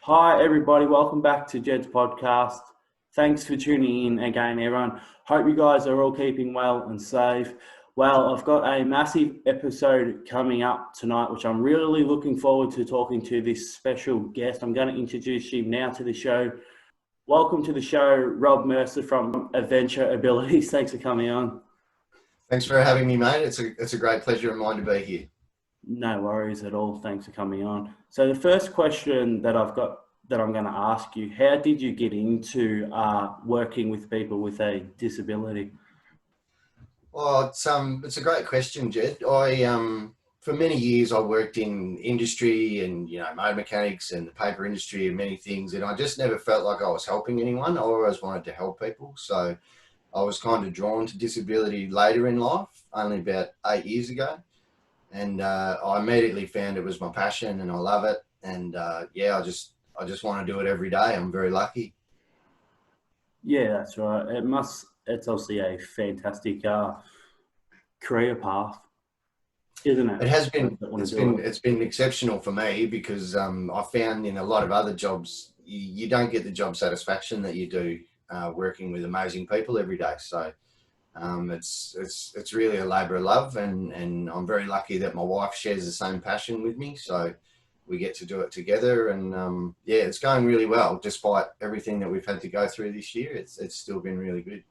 Hi, everybody. Welcome back to Jed's podcast. Thanks for tuning in again, everyone. Hope you guys are all keeping well and safe. Well, I've got a massive episode coming up tonight, which I'm really looking forward to talking to this special guest. I'm going to introduce him now to the show. Welcome to the show, Rob Mercer from Adventureabilities. Thanks for coming on. Thanks for having me, mate. It's a great pleasure of mine to be here. No worries at all. Thanks for coming on. So the first question that I've got that I'm going to ask you, how did you get into working with people with a disability? Well, it's a great question, Jed. I for many years I worked in industry and motor mechanics and the paper industry and many things, and I just never felt like I was helping anyone. I always wanted to help people, so I was kind of drawn to disability later in life, only about 8 years ago, and I immediately found it was my passion and I love it. And I just want to do it every day. I'm very lucky. Yeah, that's right. It's obviously a fantastic career path, isn't it? It has For been, those that want to it's do been, it. it's been exceptional for me because I found in a lot of other jobs, you don't get the job satisfaction that you do working with amazing people every day. So it's really a labour of love, and I'm very lucky that my wife shares the same passion with me. So we get to do it together, and it's going really well despite everything that we've had to go through this year. It's still been really good.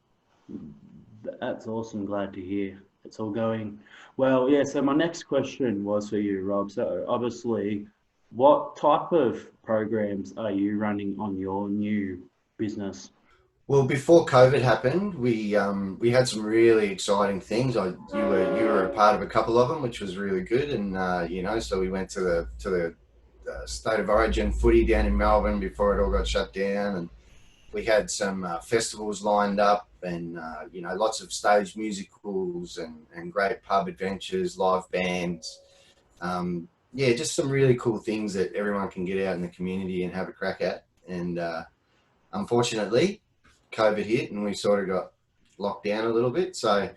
That's awesome. Glad to hear it's all going well. Yeah. So my next question was for you, Rob. So obviously, what type of programs are you running on your new business? Well, before COVID happened, we had some really exciting things. You were a part of a couple of them, which was really good. And so we went to the state of origin footy down in Melbourne before it all got shut down, and we had some festivals lined up, and lots of stage musicals and great pub adventures, live bands. Just some really cool things that everyone can get out in the community and have a crack at. And unfortunately, COVID hit and we sort of got locked down a little bit. So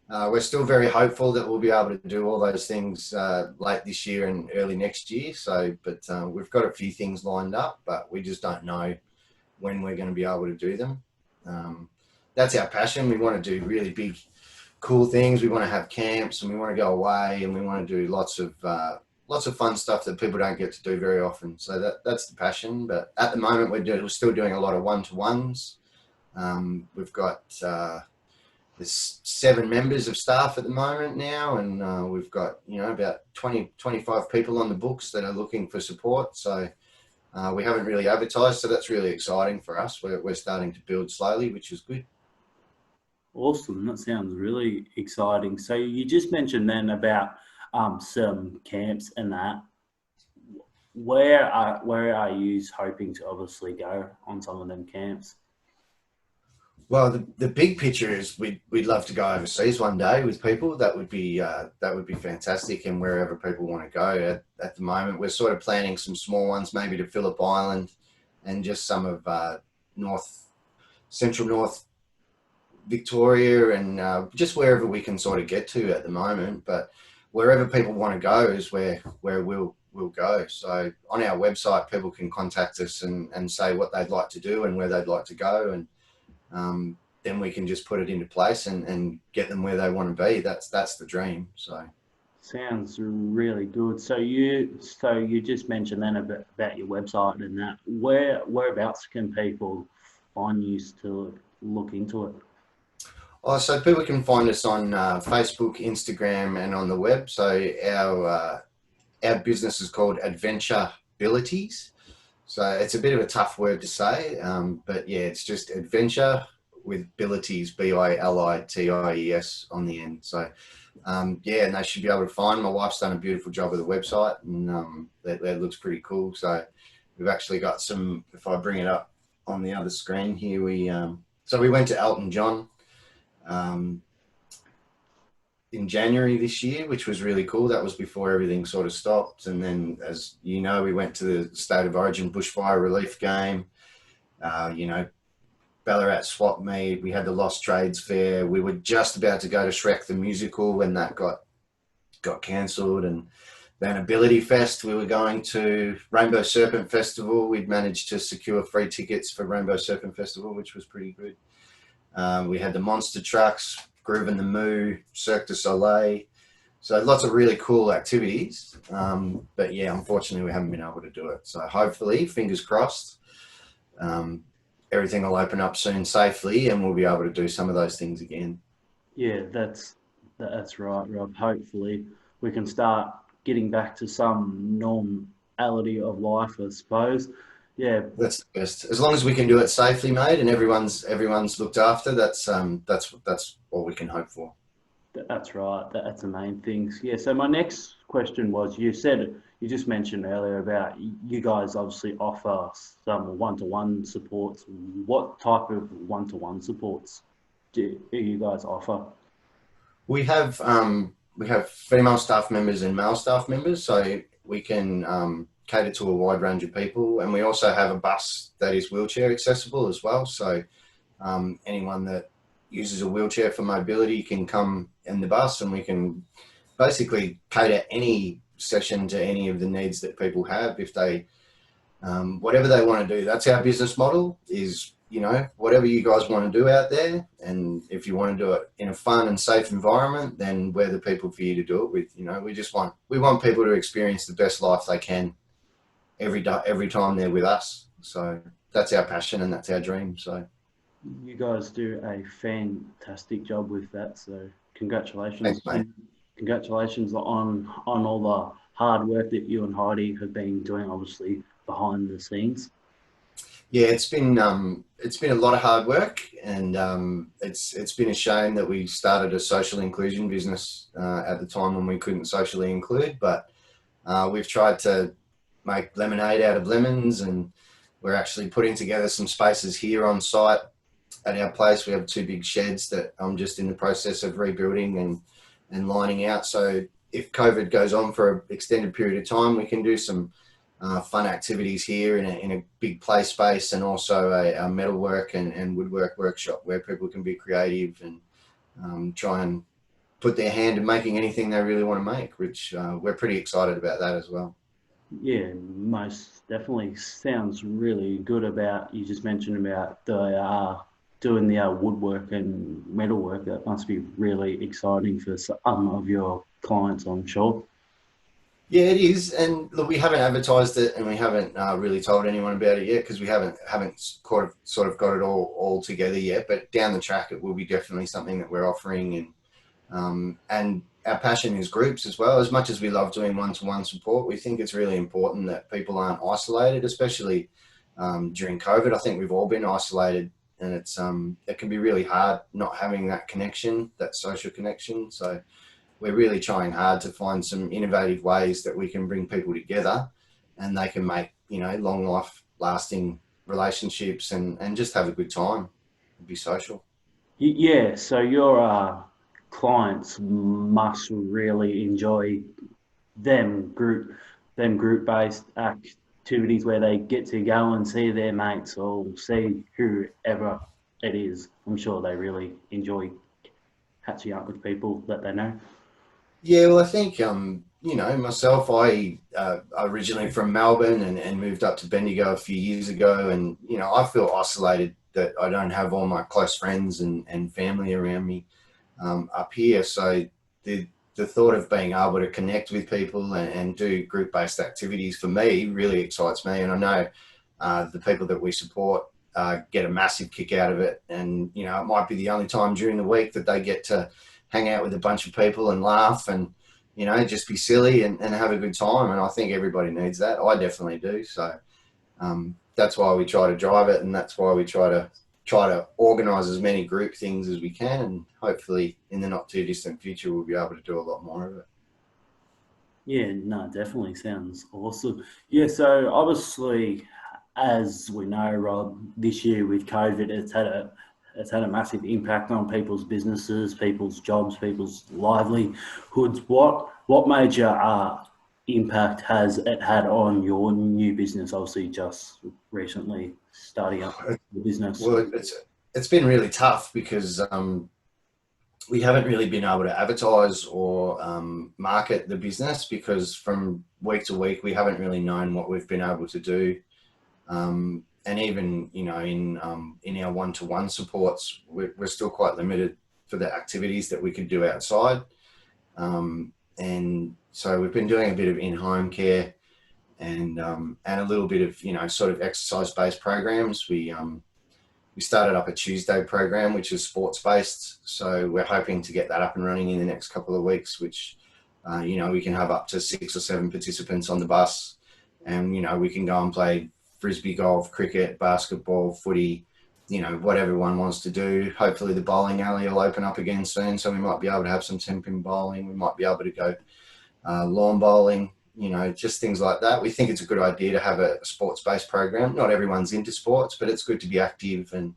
we're still very hopeful that we'll be able to do all those things late this year and early next year. But we've got a few things lined up, but we just don't know when we're going to be able to do them. That's our passion. We want to do really big, cool things. We want to have camps and we want to go away and we want to do lots of fun stuff that people don't get to do very often. So that's the passion. But at the moment, we're still doing a lot of one-to-ones. We've got there's 7 members of staff at the moment now, and we've got about 20-25 people on the books that are looking for support. So we haven't really advertised, so that's really exciting for us. We're starting to build slowly, which is good. Awesome. That sounds really exciting. So you just mentioned then about some camps and that. Where are you hoping to obviously go on some of them camps? Well, the big picture is we'd love to go overseas one day with people. That would be fantastic, and wherever people want to go. At the moment, we're sort of planning some small ones, maybe to Phillip Island, and just some of central North Victoria, and just wherever we can sort of get to at the moment. But wherever people want to go is where we'll go. So on our website, people can contact us and say what they'd like to do and where they'd like to go, and then we can just put it into place and get them where they want to be. That's the dream. So Sounds really good. So you just mentioned then about your website and that. Whereabouts can people find you to look into it? so people can find us on Facebook, Instagram, and on the web. So our business is called Adventurebilities. So it's a bit of a tough word to say, but yeah, it's just adventure with abilities, Bilities on the end. So and they should be able to find. My wife's done a beautiful job of the website, and that looks pretty cool. So we've actually got some. If I bring it up on the other screen here, we went to Elton John um, in January this year, which was really cool. That was before everything sort of stopped. And then, as you know, we went to the State of Origin bushfire relief game. Ballarat swap meet. We had the Lost Trades Fair. We were just about to go to Shrek the Musical when that got cancelled, and then Ability Fest, we were going to Rainbow Serpent Festival. We'd managed to secure free tickets for Rainbow Serpent Festival, which was pretty good. We had the monster trucks, Groove and the Moo, Cirque du Soleil. So lots of really cool activities. But yeah, unfortunately, we haven't been able to do it. So hopefully, fingers crossed, everything will open up soon safely and we'll be able to do some of those things again. Yeah, that's right, Rob. Hopefully, we can start getting back to some normality of life, I suppose. Yeah, That's the best. As long as we can do it safely, mate, and everyone's looked after, that's all we can hope for. that's right. That's the main things. Yeah. So my next question was, you just mentioned earlier about you guys obviously offer some one-to-one supports. What type of one-to-one supports do you guys offer? We have female staff members and male staff members, so we can cater to a wide range of people, and we also have a bus that is wheelchair accessible as well. So anyone that uses a wheelchair for mobility can come in the bus, and we can basically cater any session to any of the needs that people have. If they whatever they want to do, that's our business model. Is whatever you guys want to do out there, and if you want to do it in a fun and safe environment, then we're the people for you to do it with. We want people to experience the best life they can every time they're with us. So that's our passion and that's our dream. So You guys do a fantastic job with that. So congratulations, thanks, mate. congratulations on all the hard work that you and Heidi have been doing, obviously behind the scenes. Yeah, it's been a lot of hard work, and it's been a shame that we started a social inclusion business at the time when we couldn't socially include. But we've tried to make lemonade out of lemons, and we're actually putting together some spaces here on site at our place. We have two big sheds that I'm just in the process of rebuilding and lining out. So if COVID goes on for an extended period of time, we can do some fun activities here in a big play space, and also a metalwork and woodwork workshop where people can be creative and try and put their hand in making anything they really want to make, which we're pretty excited about that as well. Yeah, most definitely sounds really good. About you just mentioned about the doing the woodwork and metalwork. That must be really exciting for some of your clients, I'm sure. Yeah, it is, and look, we haven't advertised it, and we haven't really told anyone about it yet because we haven't sort of got it all together yet. But down the track, it will be definitely something that we're offering, and our passion is groups as well. As much as we love doing one-to-one support, we think it's really important that people aren't isolated, especially during COVID. I think we've all been isolated, and it can be really hard not having that connection, that social connection. So we're really trying hard to find some innovative ways that we can bring people together, and they can make long life lasting relationships and just have a good time and be social. Yeah, so your clients must really enjoy them group based activities where they get to go and see their mates or see whoever it is. I'm sure they really enjoy catching up with people that they know. Yeah, well, I think myself, I originally from Melbourne and moved up to Bendigo a few years ago, and I feel isolated that I don't have all my close friends and family around me up here. So the thought of being able to connect with people and do group based activities for me really excites me, and I know the people that we support get a massive kick out of it. And it might be the only time during the week that they get to hang out with a bunch of people and laugh and just be silly and have a good time. And I think everybody needs that. I definitely do. So that's why we try to drive it, and that's why we try to organise as many group things as we can, and hopefully in the not too distant future we'll be able to do a lot more of it. Yeah, no, definitely sounds awesome. Yeah, so obviously, as we know, Rob, this year with COVID, it's had a massive impact on people's businesses, people's jobs, people's livelihoods. What major impact has it had on your new business? Obviously, just recently starting up the business. Well, it's been really tough because we haven't really been able to advertise or market the business, because from week to week we haven't really known what we've been able to do. And even, you know, in our one-to-one supports, we're still quite limited for the activities that we could do outside. And so we've been doing a bit of in-home care and a little bit of, you know, sort of exercise-based programs. We started up a Tuesday program, which is sports-based. So we're hoping to get that up and running in the next couple of weeks, which, you know, we can have up to 6 or 7 participants on the bus. And, you know, we can go and play frisbee golf, cricket, basketball, footy, you know, what everyone wants to do. Hopefully the bowling alley will open up again soon, so we might be able to have some 10-pin bowling. We might be able to go lawn bowling, you know, just things like that. We think it's a good idea to have a sports-based program. Not everyone's into sports, but it's good to be active. And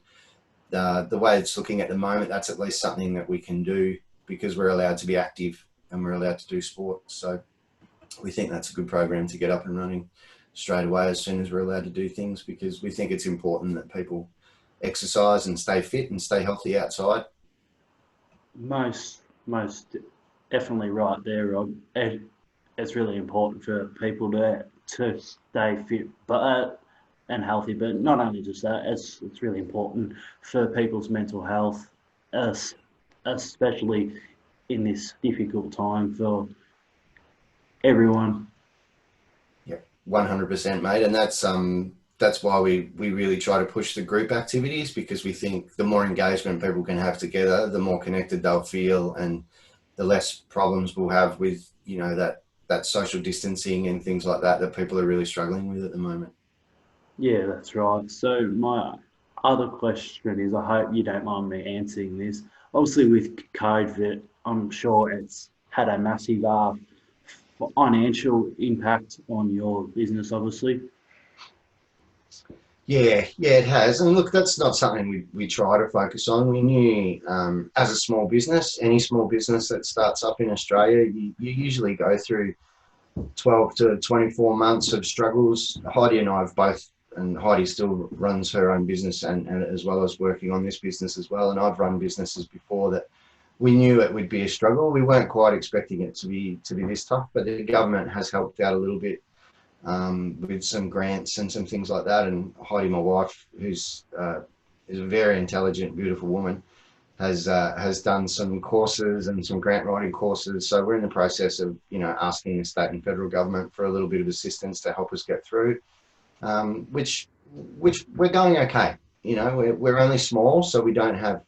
the way it's looking at the moment, that's at least something that we can do, because we're allowed to be active and we're allowed to do sport. So we think that's a good program to get up and running straight away as soon as we're allowed to do things, because we think it's important that people exercise and stay fit and stay healthy outside. Most definitely right there, Rob. It's really important for people to stay fit, but and healthy. But not only just that, it's really important for people's mental health, as especially in this difficult time for everyone. Yeah, 100%, mate. And that's why we really try to push the group activities, because we think the more engagement people can have together, the more connected they'll feel, and the less problems we'll have with, you know, that social distancing and things like that that people are really struggling with at the moment. Yeah, that's right. So my other question is, I hope you don't mind me answering this. Obviously, with COVID, I'm sure it's had a massive financial impact on your business, obviously. Yeah, it has. And look, that's not something we try to focus on. We knew, as a small business, any small business that starts up in Australia, you usually go through 12 to 24 months of struggles. Heidi and I have both, and Heidi still runs her own business, and as well as working on this business as well. And I've run businesses before that we knew it would be a struggle. We weren't quite expecting it to be this tough, but the government has helped out a little bit, with some grants and some things like that. And Heidi, my wife, who's is a very intelligent, beautiful woman, has done some courses and some grant writing courses. So we're in the process of, you know, asking the state and federal government for a little bit of assistance to help us get through, which we're going okay. You know, we're only small, so we don't have,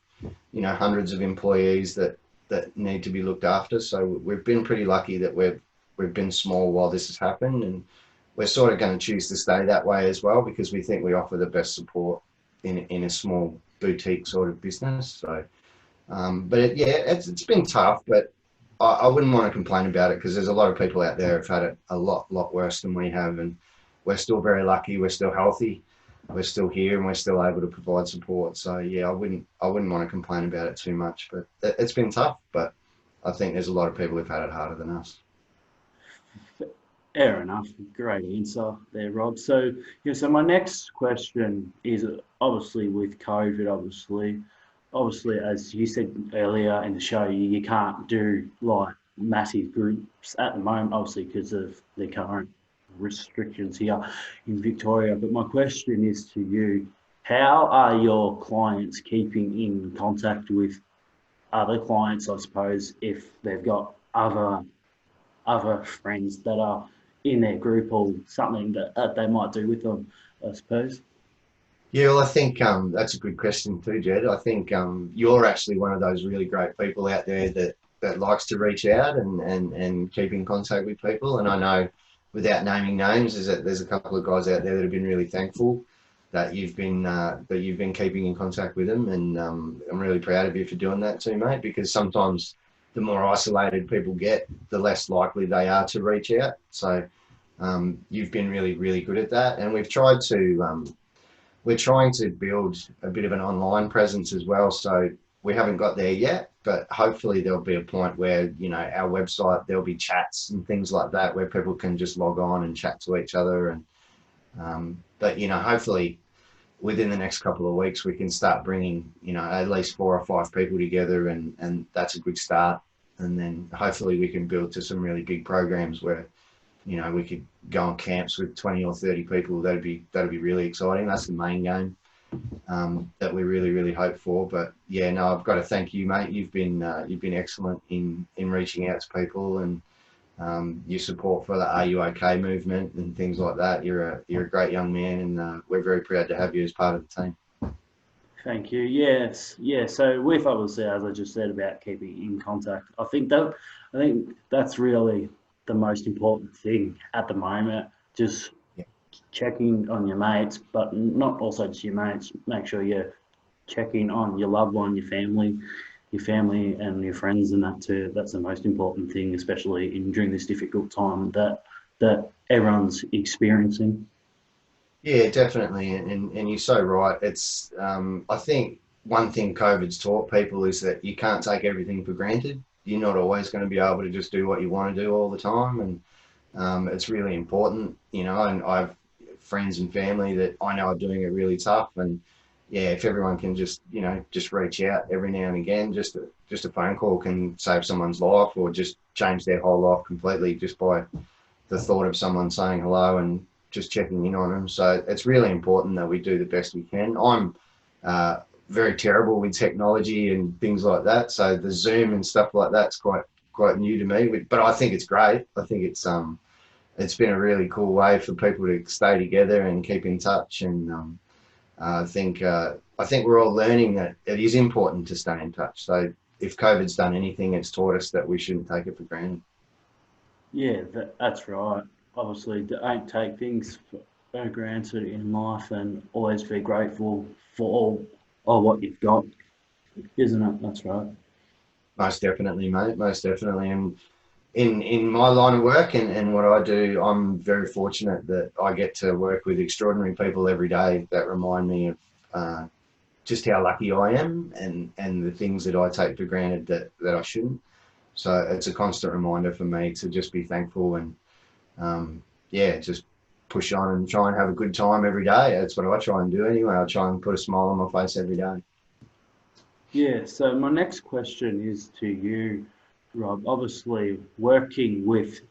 you know, hundreds of employees that need to be looked after. So we've been pretty lucky that we've been small while this has happened, and we're sort of going to choose to stay that way as well, because we think we offer the best support in a small boutique sort of business. So, but it's been tough, but I wouldn't want to complain about it, because there's a lot of people out there who've had it a lot worse than we have, and we're still very lucky. We're still healthy. We're still here, and we're still able to provide support. So yeah, I wouldn't want to complain about it too much, but it's been tough. But I think there's a lot of people who've had it harder than us. Fair enough. Great answer there, Rob. So, yeah, so my next question is obviously with COVID, obviously, as you said earlier in the show, you can't do like massive groups at the moment, obviously, because of the current restrictions here in Victoria. But my question is to you, how are your clients keeping in contact with other clients, I suppose, if they've got other friends that are in their group, or something that they might do with them, I suppose? Yeah, well, I think that's a good question too, Jed. I think you're actually one of those really great people out there that likes to reach out and keep in contact with people. And I know, without naming names, is that there's a couple of guys out there that have been really thankful that you've been keeping in contact with them. And I'm really proud of you for doing that too, mate. Because sometimes the more isolated people get, the less likely they are to reach out. So you've been really good at that, and we're trying to build a bit of an online presence as well. So we haven't got there yet, but hopefully there'll be a point where, you know, our website, there'll be chats and things like that where people can just log on and chat to each other. And but, you know, hopefully within the next couple of weeks, we can start bringing, at least 4 or 5 people together, and that's a good start. And then hopefully we can build to some really big programs where, we could go on camps with 20 or 30 people. That'd be really exciting. That's the main game that we really, really hope for. But yeah, no, I've got to thank you, mate. You've been excellent in reaching out to people, and your support for the Are You OK movement and things like that. You're a great young man, and we're very proud to have you as part of the team. Thank you. Yes, yeah. So with obviously, as I just said about keeping in contact, I think that's really the most important thing at the moment. Just Yeah. checking on your mates, but not also just your mates. Make sure you're checking on your loved one, your family and your friends, and that too. That's the most important thing, especially during this difficult time that everyone's experiencing. Yeah, definitely, and you're so right. It's I think one thing COVID's taught people is that you can't take everything for granted. You're not always going to be able to just do what you want to do all the time, and it's really important, And I've friends and family that I know are doing it really tough, and yeah, if everyone can just reach out every now and again, just a phone call can save someone's life or just change their whole life completely just by the thought of someone saying hello and just checking in on them. So it's really important that we do the best we can. I'm very terrible with technology and things like that, so the Zoom and stuff like that's quite new to me. But I think it's great. I think it's been a really cool way for people to stay together and keep in touch. And I think we're all learning that it is important to stay in touch. So if COVID's done anything, it's taught us that we shouldn't take it for granted. Yeah, that's right. Obviously, don't take things for granted in life, and always be grateful for all what you've got, isn't it? That's right. Most definitely, mate. Most definitely. And in my line of work and what I do, I'm very fortunate that I get to work with extraordinary people every day that remind me of just how lucky I am and the things that I take for granted that I shouldn't. So it's a constant reminder for me to just be thankful and yeah, just push on and try and have a good time every day. That's what I try and do anyway. I try and put a smile on my face every day. Yeah. So my next question is to you, Rob. Obviously, working with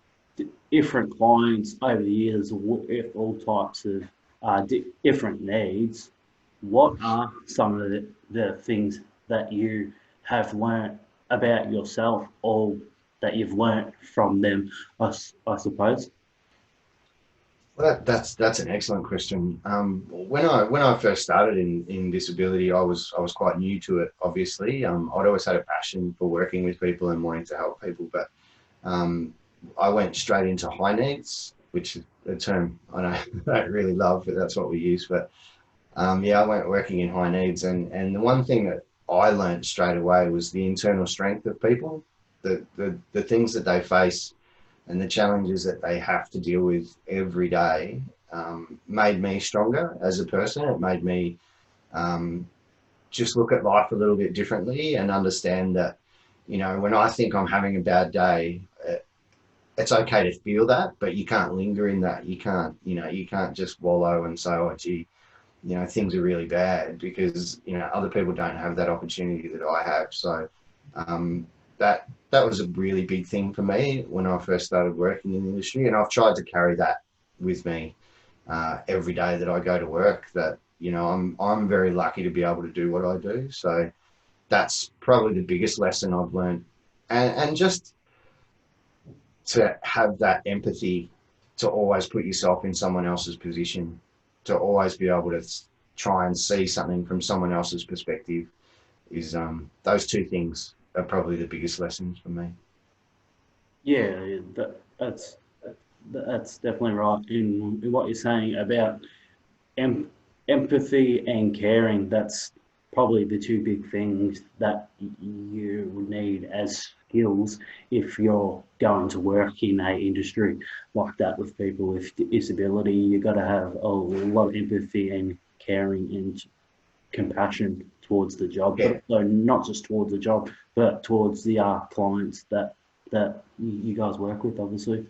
different clients over the years with all types of different needs, what are some of the things that you have learnt about yourself or that you've learnt from them, I suppose? Well, that's an excellent question. When I first started in disability, I was quite new to it. Obviously, I'd always had a passion for working with people and wanting to help people, but um, I went straight into high needs, which is a term I don't really love, but that's what we use. But yeah, I went working in high needs, and the one thing that I learned straight away was the internal strength of people, the things that they face and the challenges that they have to deal with every day made me stronger as a person. It made me um, just look at life a little bit differently and understand that, when I think I'm having a bad day, it's okay to feel that, but you can't linger in that. You can't just wallow and say, oh, gee, things are really bad because, other people don't have that opportunity that I have. So um, that was a really big thing for me when I first started working in the industry, and I've tried to carry that with me every day that I go to work. That I'm very lucky to be able to do what I do. So that's probably the biggest lesson I've learned, and just to have that empathy, to always put yourself in someone else's position, to always be able to try and see something from someone else's perspective is those two things are probably the biggest lessons for me. Yeah, that's definitely right in what you're saying about em- empathy and caring. That's probably the two big things that you would need as skills if you're going to work in a industry like that with people with disability. You got to have a lot of empathy and caring and compassion towards the job, Yeah, but also not just towards the job, but towards the clients that you guys work with, obviously.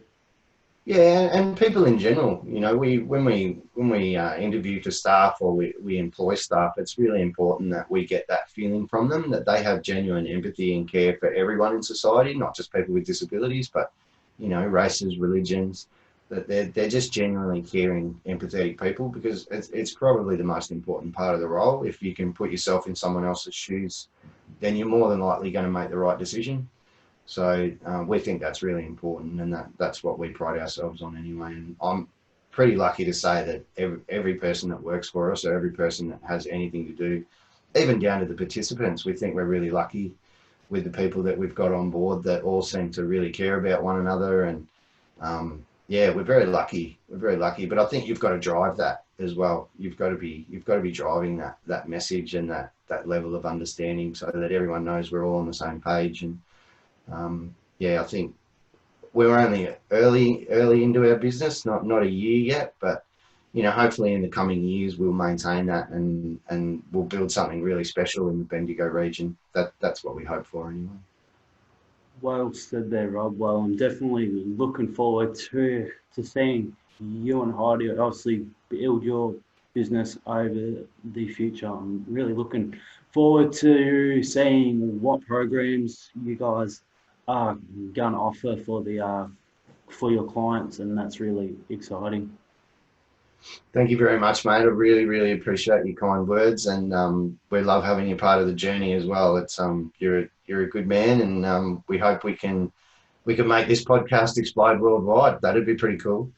Yeah, and people in general, we when we interview for staff or we employ staff, it's really important that we get that feeling from them that they have genuine empathy and care for everyone in society, not just people with disabilities, but races, religions, that they're just genuinely caring, empathetic people, because it's probably the most important part of the role. If you can put yourself in someone else's shoes, then you're more than likely going to make the right decision. So we think that's really important, and that's what we pride ourselves on anyway. And I'm pretty lucky to say that every person that works for us, or every person that has anything to do, even down to the participants, we think we're really lucky with the people that we've got on board that all seem to really care about one another. And yeah, we're very lucky. We're very lucky. But I think you've got to drive that as well. You've got to be driving that message and that level of understanding, so that everyone knows we're all on the same page. And yeah, I think we're only early into our business, not a year yet, but hopefully in the coming years we'll maintain that and we'll build something really special in the Bendigo region. That's what we hope for anyway. Well said there, Rob. Well, I'm definitely looking forward to seeing you and Heidi obviously build your business over the future. I'm really looking forward to seeing what programs you guys are going to offer for your clients, and that's really exciting. Thank you very much, mate. I really, really appreciate your kind words, and we love having you part of the journey as well. It's you're a good man, and we hope we can make this podcast explode worldwide. That'd be pretty cool.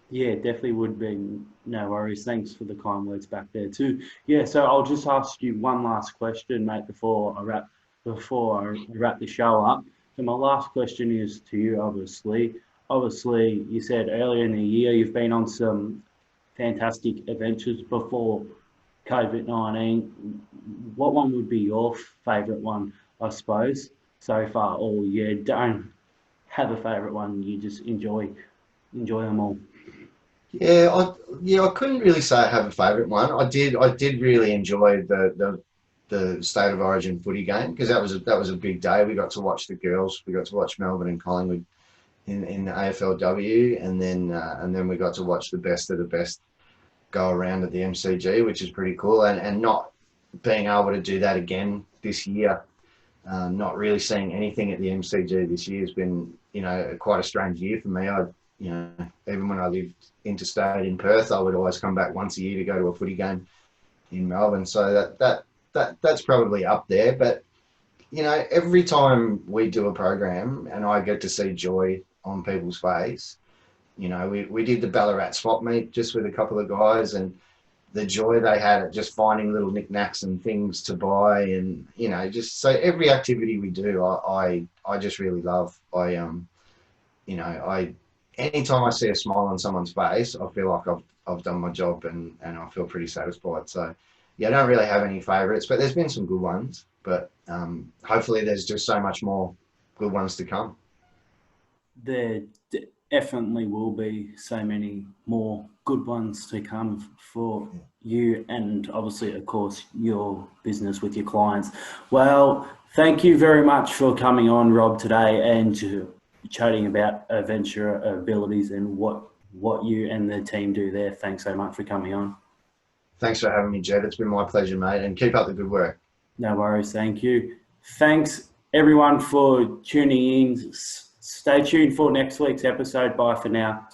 Yeah, definitely would be. No worries. Thanks for the kind words back there too. Yeah, so I'll just ask you one last question, mate, before I wrap the show up. So my last question is to you, obviously. Obviously, you said earlier in the year you've been on some fantastic adventures before COVID-19. What one would be your favourite one, I suppose, so far? Or you don't have a favourite one, you just enjoy them all. Yeah, I couldn't really say I have a favourite one. I did really enjoy the State of Origin footy game, because that was a big day. We got to watch the girls. We got to watch Melbourne and Collingwood in the AFLW, and then we got to watch the best of the best go around at the MCG, which is pretty cool. And not being able to do that again this year, not really seeing anything at the MCG this year has been, quite a strange year for me. Even when I lived interstate in Perth, I would always come back once a year to go to a footy game in Melbourne. So that's probably up there. But every time we do a program and I get to see joy on people's face, we did the Ballarat swap meet just with a couple of guys, and the joy they had at just finding little knickknacks and things to buy, and just so every activity we do, I just really love. I anytime I see a smile on someone's face, I feel like I've done my job, and I feel pretty satisfied. So yeah, I don't really have any favourites, but there's been some good ones. But hopefully there's just so much more good ones to come. There definitely will be so many more good ones to come for you, and obviously, of course, your business with your clients. Well, thank you very much for coming on, Rob, today, and chatting about Adventureabilities and what you and the team do there. Thanks so much for coming on. Thanks for having me, Jed. It's been my pleasure, mate, and keep up the good work. No worries. Thank you. Thanks, everyone, for tuning in. Stay tuned for next week's episode. Bye for now.